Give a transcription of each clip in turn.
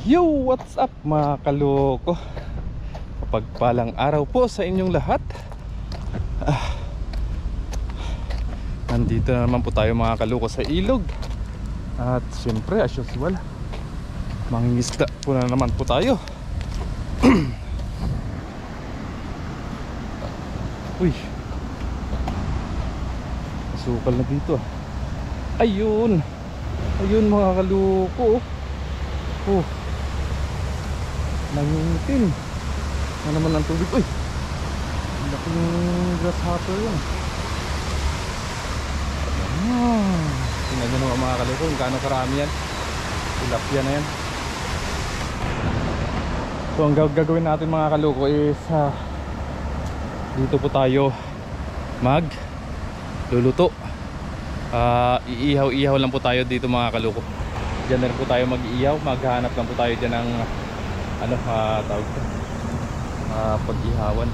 Yo, what's up mga kaloko? Kapagpalang araw po sa inyong lahat. Nandito na naman po tayo mga kaloko sa ilog. At siyempre as usual, mangingisda po na naman po tayo. Uy, masukal na dito. Ayun, ayun mga kaloko. Oh, nangingitim na naman ang tubig. Uy, laking grasshopper yun. Tingnan nyo naman mga kaloko kung gaano karami yan. Tilapia na yan. So ang gagawin natin mga kaloko is dito po tayo magluluto. Iihaw-ihaw lang po tayo dito mga kaloko. Diyan na rin po tayo mag-iihaw. Maghanap lang po tayo dyan ng tawag ko, pag-ihawan.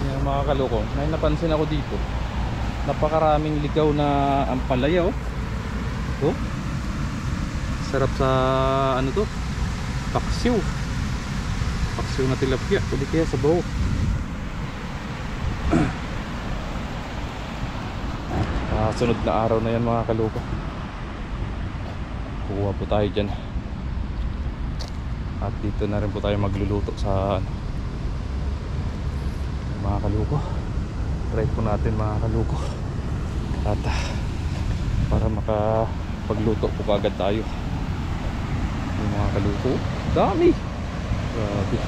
Yan mga kaloko, may napansin ako dito, napakaraming ligaw na ampalaya. Oh, sarap sa to, paksiw. Paksiw na tilapia, pwede kaya sa baho. Sunod na araw na yan mga kaloko, kukuha po tayo dyan. At dito na rin po tayo magluluto sa mga kaloko. Try po natin mga kaloko. At para makapagluto po kagad tayo. Yung mga kaloko, dami. Grabe.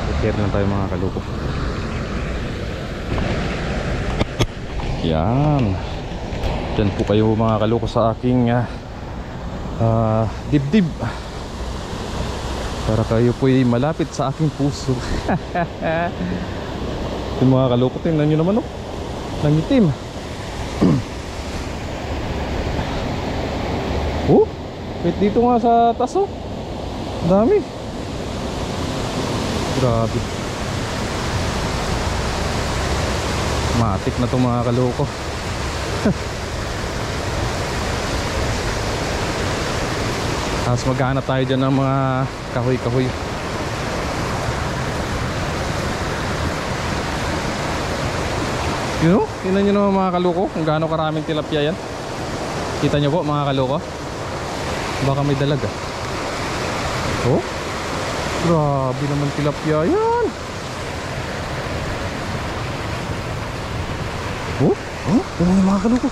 Prepare lang tayo mga kaloko. Yan. Diyan po kayo mga kaloko sa aking dibdib, para kayo po'y malapit sa aking puso. Yung mga kaloko, tingnan nyo naman, nangitim. Oh, wait, dito nga sa taso, dami. Grabe. Matik na itong mga kaloko. Tapos maghanap tayo dyan ng mga kahoy-kahoy. You know, tingnan nyo naman mga kaloko kung gaano karaming tilapia yan. Kita nyo po mga kaloko, baka may dalag. Oh, grabe naman tilapia yan. Oh, tingnan nyo mga kaloko,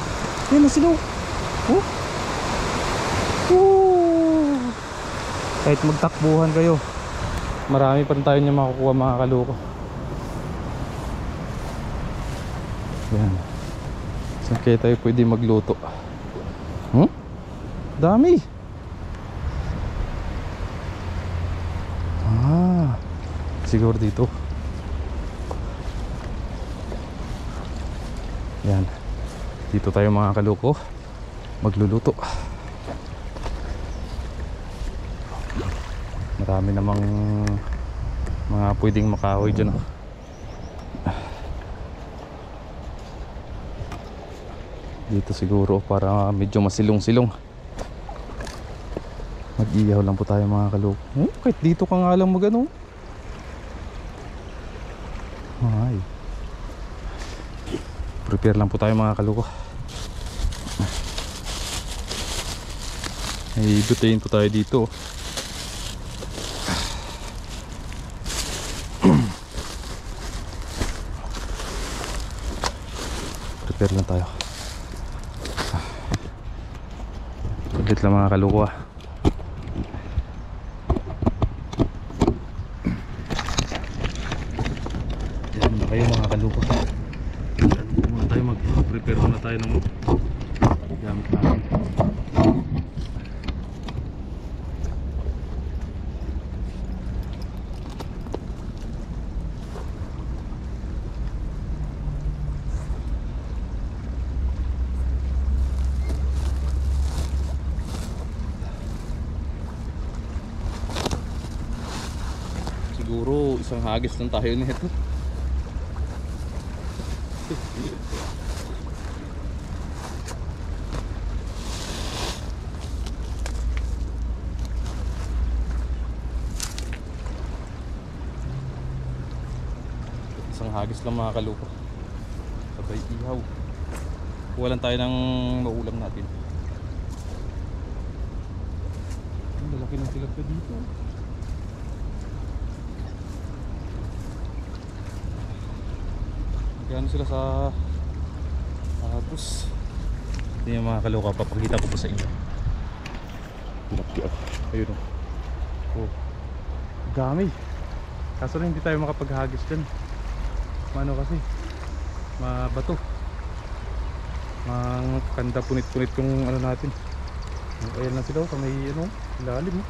yan na sila. Oh, kahit magtakbuhan kayo, marami pa rin tayo niya makukuha mga kaloko. Yan. Saan kaya tayo pwede magluto? Dami. Siguro dito. Yan. Dito tayo mga kaloko magluluto. Marami namang mga pwedeng makahoy dyan. Dito siguro para medyo masilong-silong. Mag-ihaw lang po tayo mga kaloko. Kahit dito ka nga lang magano. Ay. Prepare lang po tayo mga kaloko. May butayin po tayo dito. Prepare lang tayo. Saglit lang mga kaloko. Yan na kayo mga kaloko. Muna tayo mag-prepare muna tayo ng gamit natin. Siguro isang hagis lang tayo nito. Isang hagis lang mga kaluko. Sabay ihaw. Kuha lang tayo ng maulam natin. Ang lalaki ng tilapia dito. Magkano sila sa agos. Ito yung mga kaluko, papakita ko po sa inyo. Tilapia. Ayun o. Oh. Gami. Kaso na hindi tayo makapaghagis dyan. Mano kasi mabato. Kanda punit-punit yung ano natin. Ayan lang sila sa may ano, ilalim.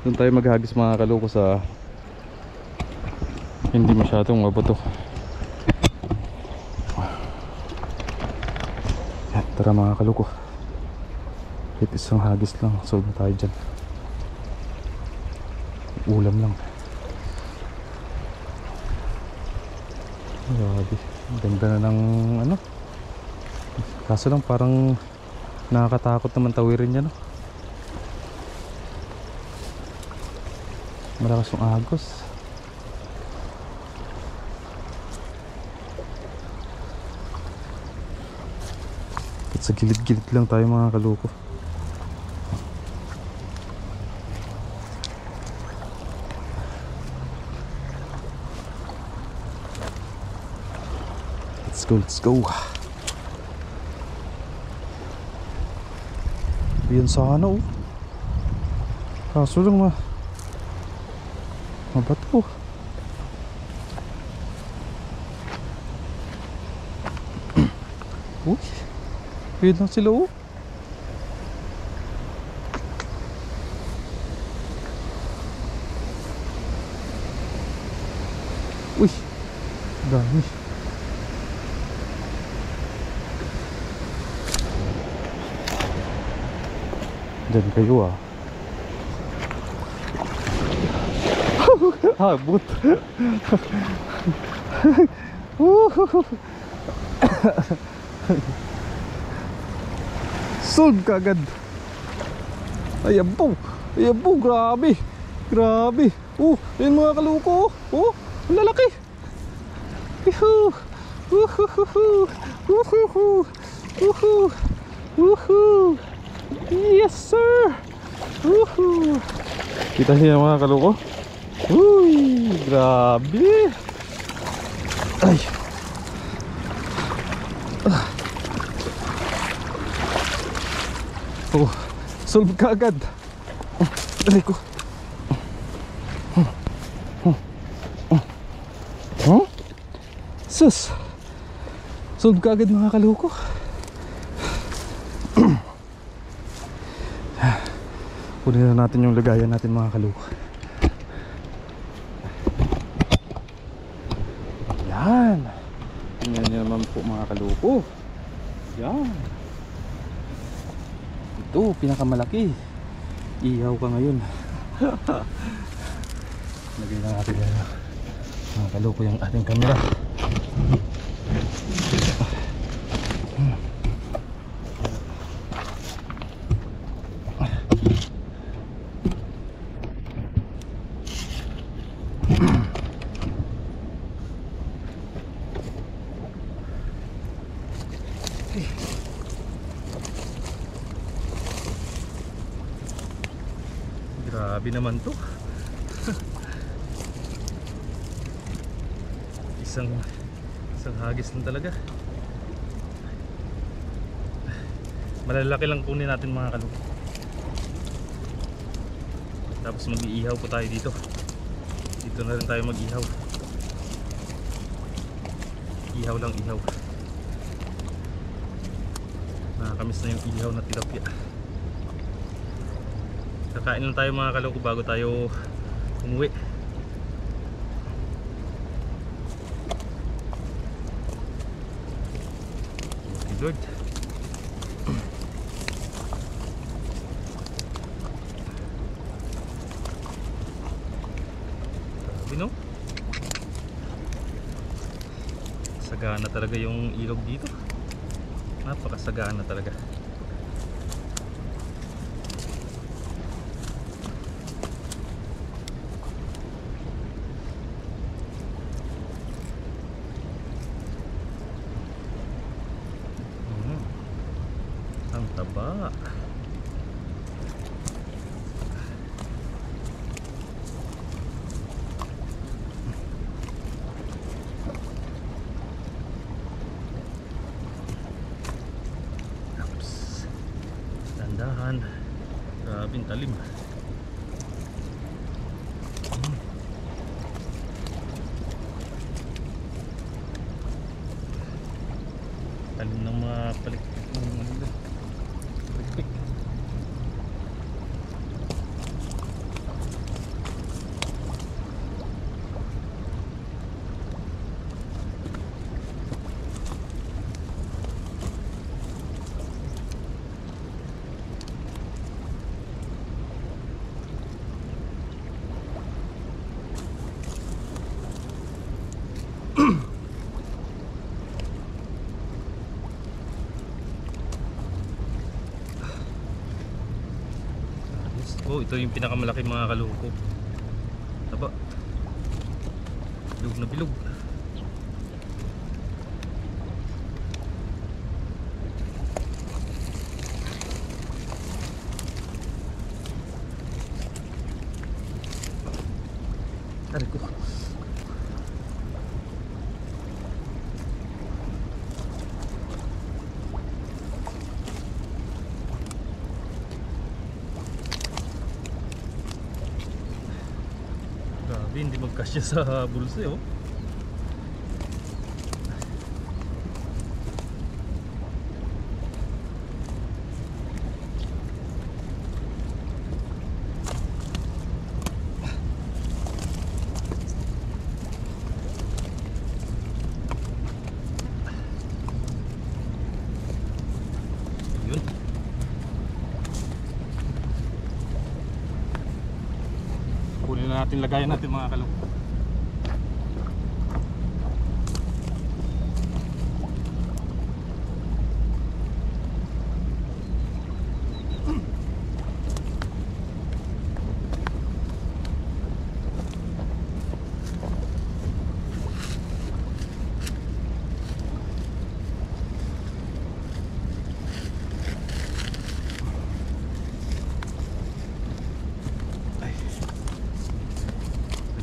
Doon tayo maghagis mga kaluko sa hindi masyadong mabato. Yan, tara mga kaluko. Kahit isang hagis lang, solve na tayo dyan. Ulam lang. Grabe, ganda na ng ano. Kaso lang parang nakakatakot naman tawirin yan, no? Malakas yung agos. At sa gilid-gilid lang tayo mga kaluko. Let's go. Yan sana oh. Kaso lang mabato. Uy, yan lang sila oh. Uy, dami. Diyan kayo ah. Habot. Solve ka agad. Ayan po. Ayan po, grabe. Grabe. Ayan mga kaluko. Ang lalaki. Woohoo. Woohoo. Woohoo. Woohoo. Woohoo. Yes sir. Woohoo. Kita niyo mga kaluko. Uy, grabe. Ay. Solve ka agad. Dali ko. Sus. Solve ka agad mga kaluko. Kunin na natin yung lagayan natin mga kaluko. Yan. Tingnan nyo naman po mga kaluko. Yan. Ito, pinakamalaki. Ihaw ka ngayon. Lagay na natin yan mga kaluko yung ating camera. Grabe naman to. Isang hagis lang talaga. Malalaki lang kunin natin mga kaluko. Tapos mag-iihaw po tayo dito. Dito na rin tayo mag-ihaw. Ihaw lang ihaw. Nakakamiss na yung ihaw na tilapia. Kakain lang tayo mga kaluko bago tayo umuwi. Okay Lord. Sabi no? Sagana talaga yung ilog dito. Napakasagana talaga. Taba. Ups. Dandahan. Grabing talim. Talim ng mga palikpik ng mga palikpik. Oh, ito yung pinakamalaki mga kaluko. Taba. Bilog na bilog. Aray ko. Grabe, hindi magkasya sa bulsa oh. Yun. Kunin na natin, lagayan natin mga kalok.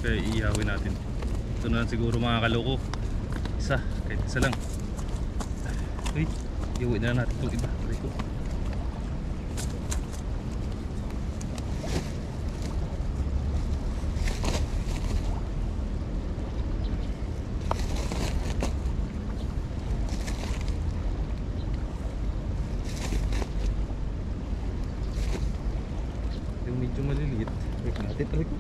Kaya iihawin natin. Ito na siguro mga kaloko. Isa, kahit isa lang. Uy, iuwi na natin itong iba. Aray ko. Yung medyo maliliit, iuwi natin. Aray ko.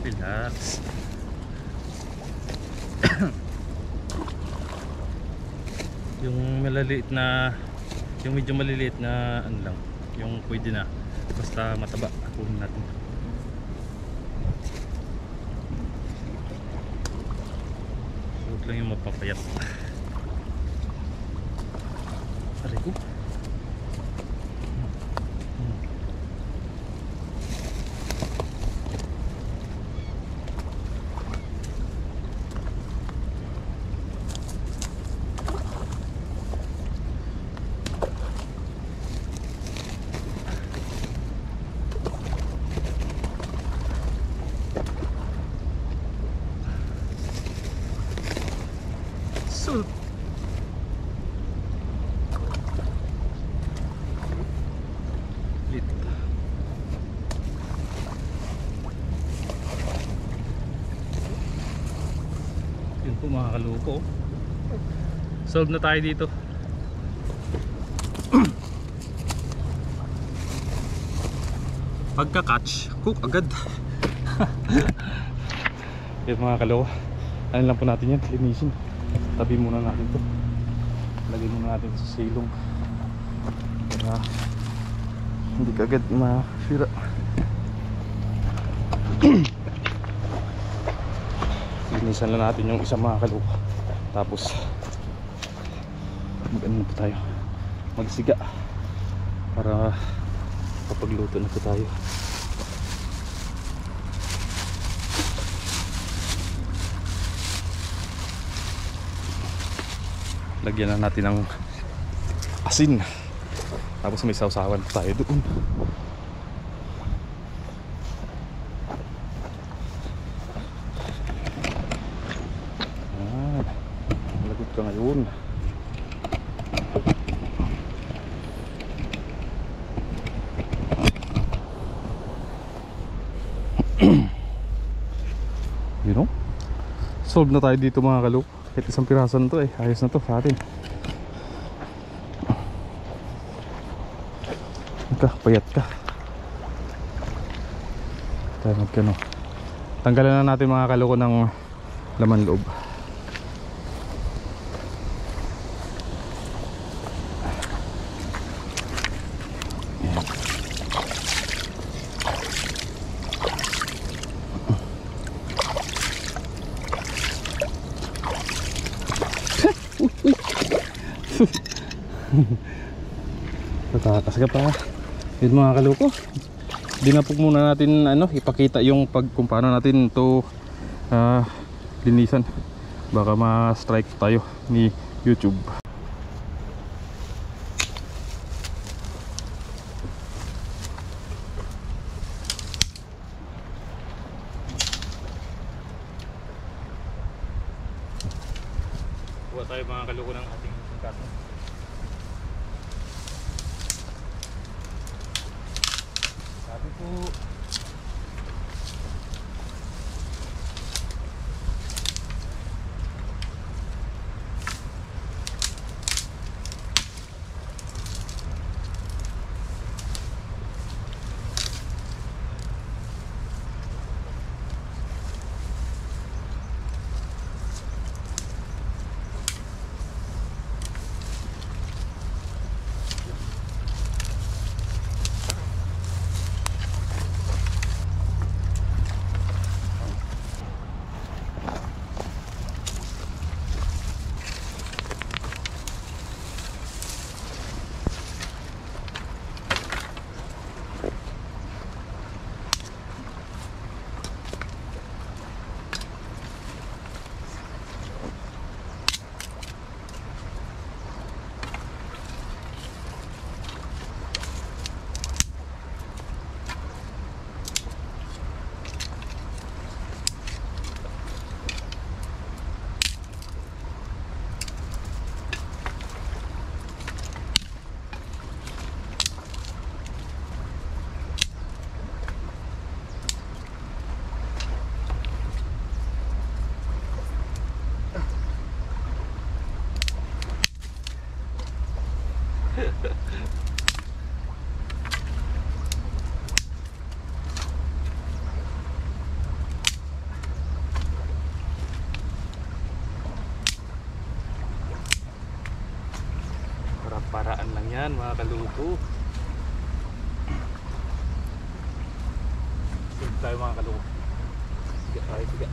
Relax. Yung maliliit na, yung medyo maliliit na ano lang, yung pwede na, basta mataba, kunin natin. Huwag lang yung mapapayat. Aray ko. Sulp. Lit. Yun po mga kaloko. Solve na tayo dito. Pagka-catch, cook agad. Yun mga kaloko. Ano lang po natin yan, linisin. Tabi muna natin to. Lagay muna natin sa silong para hindi kagad masira. Linisan lang natin yung isang mga kaloko. Tapos mag-ano po tayo. magsiga para kapagluto na po tayo. Lagyan na natin ng asin, tapos may sausawan tayo doon. Lagot ka ngayon. You know, solve na tayo dito mga kalok. Kahit isang piraso na to ayos na to sa atin. Payat ka. Tayo magkano. Tanggalan na natin mga kaloko ng laman loob. Tatakas ka pa. Yun mga kaloko, dinapog muna natin ipakita yung kung paano natin ito linisan. Baka ma-strike tayo ni YouTube. Kuha tayo mga kaloko ng ating singkato. Sabi po. Paraan lang yan mga kaluko. Sige tayo mga kaluko. Sige tayo, sige.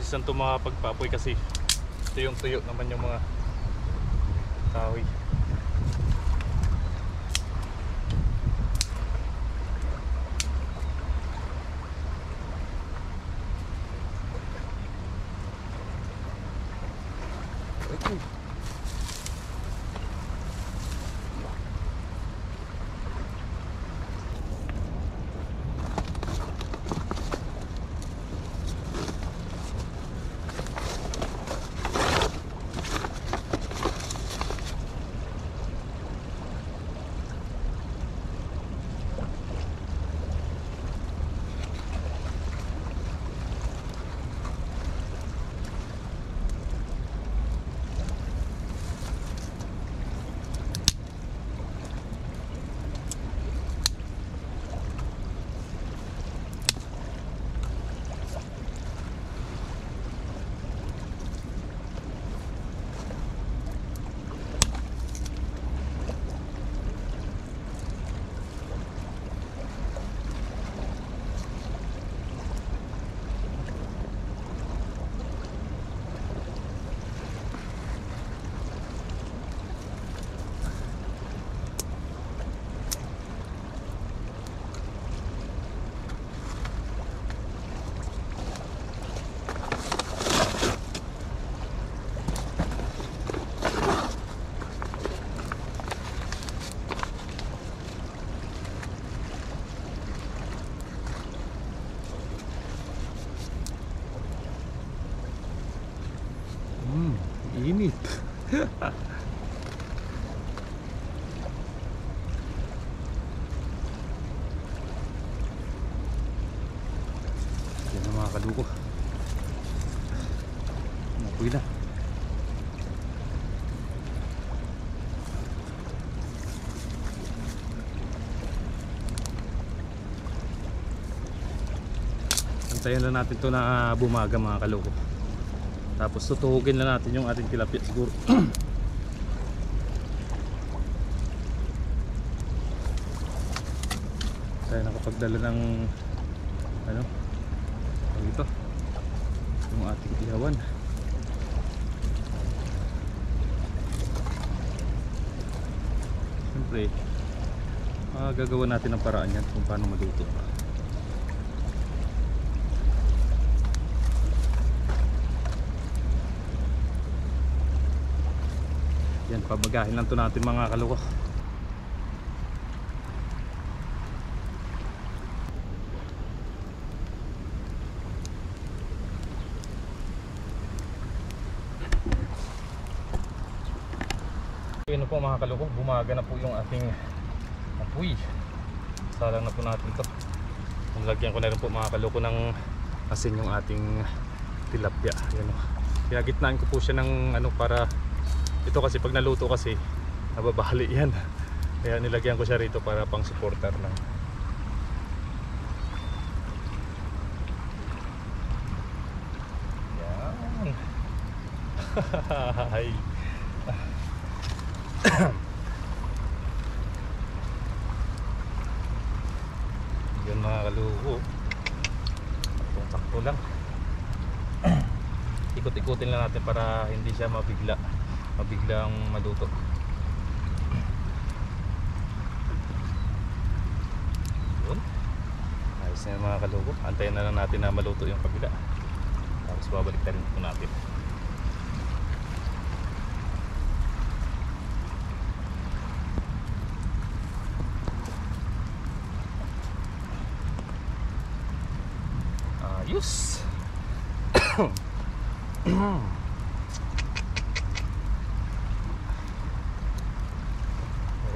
mabilisan ito makapagpapoy kasi tuyong-tuyo naman yung mga kahoy. Init. Yan ang mga kaluko. Napoy na. Antayin lang natin to na bumaga mga kaluko. Tapos tutuhugin na natin yung ating tilapia siguro. Tayo nakapagdala ng ano ito yung ating ihawan. Siyempre gagawa natin ng paraan yan kung paano maluto. Yan, pabagahin lang to natin mga kaluko. Yun po mga kaluko, bumaga na po yung ating apoy. Salang na po natin to. Lagyan ko na rin po mga kaluko ng asin yung ating tilapia. Yan o. Pinagitnaan ko po siya ng ano para ito kasi pag naluto kasi nababali yan. Kaya nilagyan ko siya rito para pang supporter lang. Yan. Hay. Yan mga kaluko. Takto lang. Ikot-ikutin lang natin para hindi siya mabiglang maluto. Yun. Ayos na mga kaluko. Antayin na lang natin na maluto yung kabila. Tapos babalik na rin po natin. Ayos.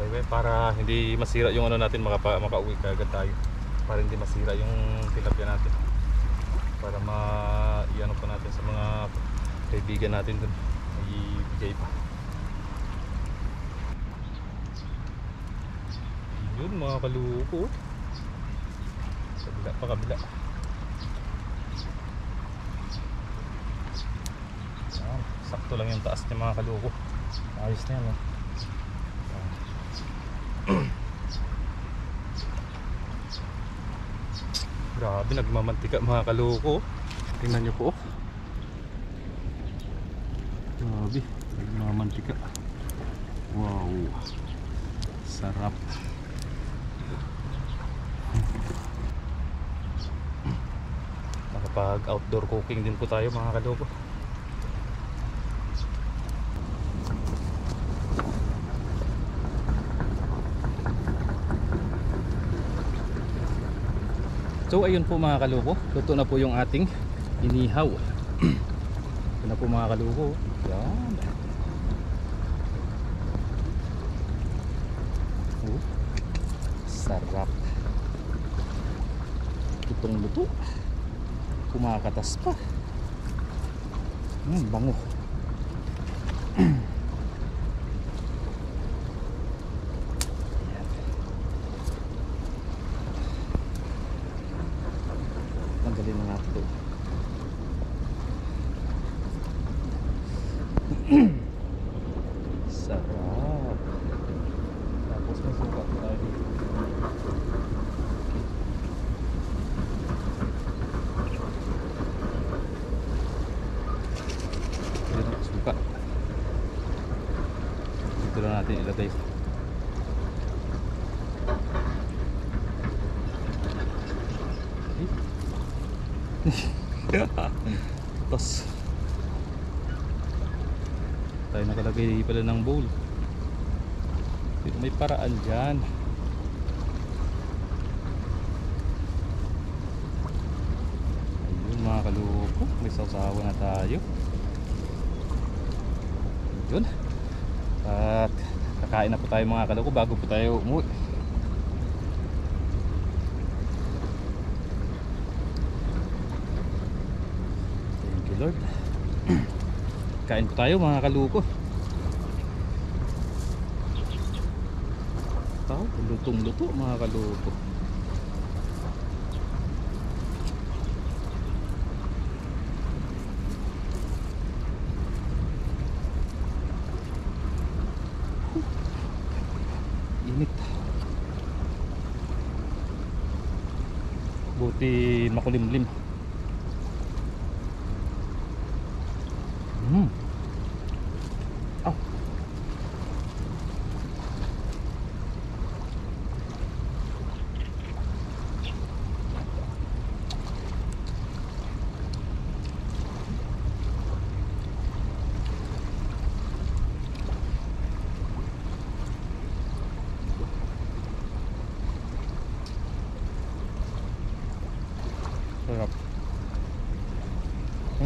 Okay, para hindi masira yung ano natin, makauwi kaagad tayo. Para hindi masira yung tilapia natin. Para i-ano pa natin sa mga kaibigan natin dun. Ibigay pa. Yun mga kaluko. Kabila pa kabila. Sakto lang yung taas niya mga kaluko. Ayos na yan. Grabe, nagmamantika mga kaluko. Tingnan nyo po. mantika. Wow, sarap. Nakapag outdoor cooking din po tayo mga kaloko. So ayun po mga kaloko, luto na po yung ating inihaw. Ito na po mga kaloko. Yan. Sarap. Lutong luto. Kumakatas pa. Bango. Tanggalin na natin ito. Sarap. Tapos may suka tayo dito. Ayan ang suka. Dito lang natin ilagay. Tapos tayo nakalagay pala ng bowl. Pero may paraan dyan. Ayun mga kaloko, may sausawa na tayo. Yun. At kakain na po tayo mga kaloko bago po tayo umuwi. Thank you Lord. Kain po tayo mga kaloko. Lutong luto mga kaloko. Init. Buti makulimlim. Oh. Sarap.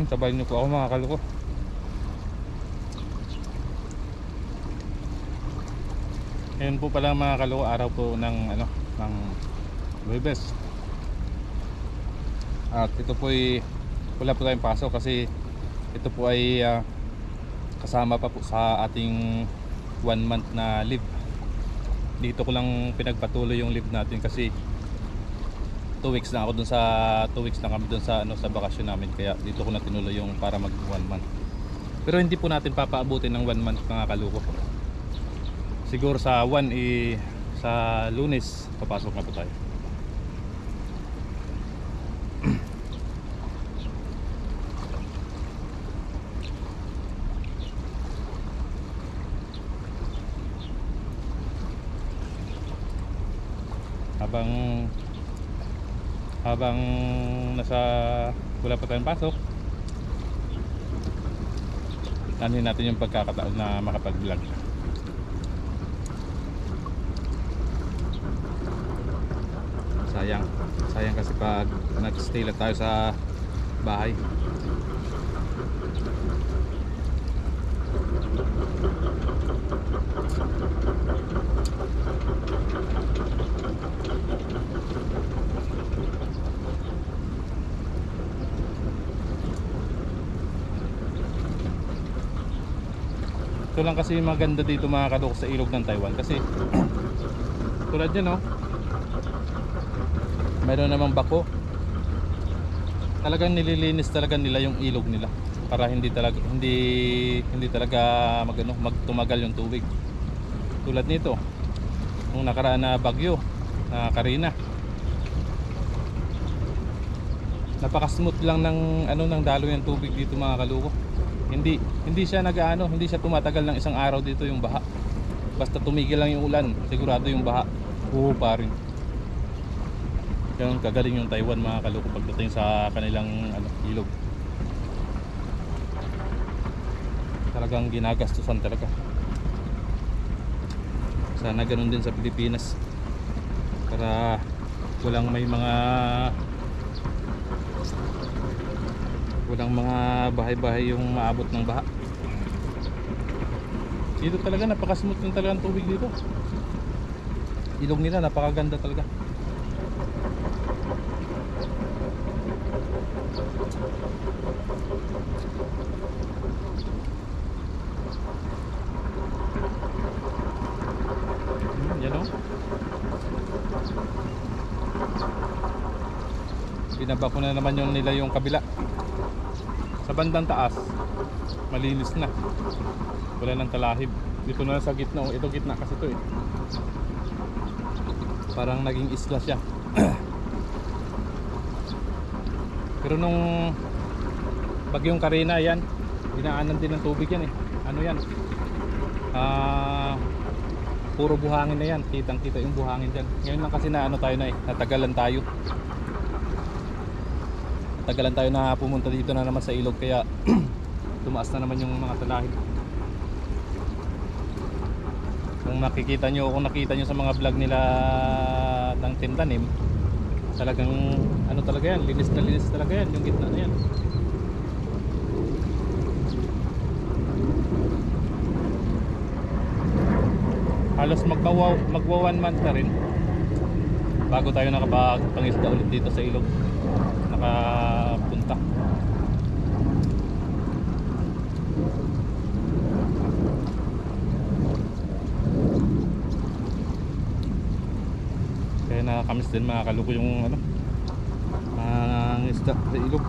Sabayin niyo po ako mga kaloko. Ngayon po pala mga kaloko, araw po ng ng Huwebes. At ito po ay wala po tayong pasok kasi ito po ay kasama pa po sa ating 1 month na leave. Dito ko lang pinagpatuloy yung leave natin kasi 2 weeks na ako dun sa 2 weeks na kami dun sa sa bakasyon namin, kaya dito ko na tinuloy yung para mag 1 month. Pero hindi po natin papaabutin ng 1 month mga kaloko. Siguro sa 1 sa Lunes papasok na po tayo. Habang wala pa tayong pasok, nanin natin yung pagkakataon na makapag-vlog. Sayang kasi pag nag-stay lang tayo sa bahay. Ito lang kasi maganda dito mga kaloko sa ilog ng Taiwan kasi tulad yan mayroon namang bako. Talagang nililinis talaga nila yung ilog nila para hindi talaga magtumagal yung tubig. Tulad nito nung nakaraan na bagyo na Karina, napaka-smooth lang ng ng daloy ng tubig dito mga kaloko. Hindi siya hindi siya tumatagal ng isang araw dito yung baha. Basta tumigil lang yung ulan, sigurado yung baha pa rin. Ganun kagaling yung Taiwan mga kaloko pagdating sa kanilang ilog. Talagang ginagastusan talaga. Sana ganun din sa Pilipinas para walang mga bahay-bahay yung maabot ng baha. Dito talaga napaka-smooth yung talagang tubig dito. Ilog nila napakaganda talaga. Yan o. Binaba ko na naman yung kabila. Sa bandang taas malinis na, wala nang talahib. Dito na sa gitna, ito gitna kasi ito parang naging isla siya. Pero nung bagyong Karina yan, dinaanan din ng tubig yan ano yan, puro buhangin na yan, kitang kita yung buhangin dyan. Ngayon lang kasi natagalan tayo na pumunta dito na naman sa ilog, kaya tumaas na naman yung mga talahib. Kung nakita nyo sa mga vlog nila ng Team Tanim, talagang talaga yan, linis na linis talaga yan yung gitna na yan. Halos magwa 1 month na rin bago tayo nakapagpangisda ulit dito sa ilog, nakapunta. Kaya nakakamiss din mga kaloko yung ang isda sa ilog.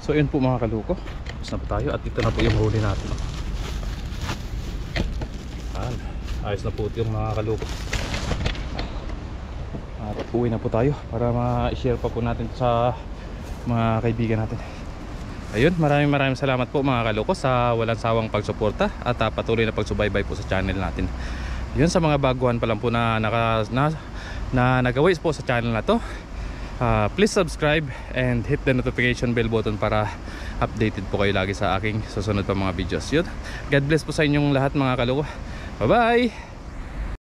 So yun po mga kaluko, tapos na po tayo at ito na po yung huli natin. Ayos na po ito yung mga kaluko. At uwi na po tayo para ma-share pa po natin sa mga kaibigan natin. Ayun, maraming salamat po mga kaluko sa walang sawang pagsuporta at patuloy na pagsubaybay po sa channel natin. Yun, sa mga baguhan pa lang po na nagaways po sa channel na to, please subscribe and hit the notification bell button para updated po kayo lagi sa aking susunod pa mga videos. Yun, God bless po sa inyong lahat mga kaluko. Bye bye!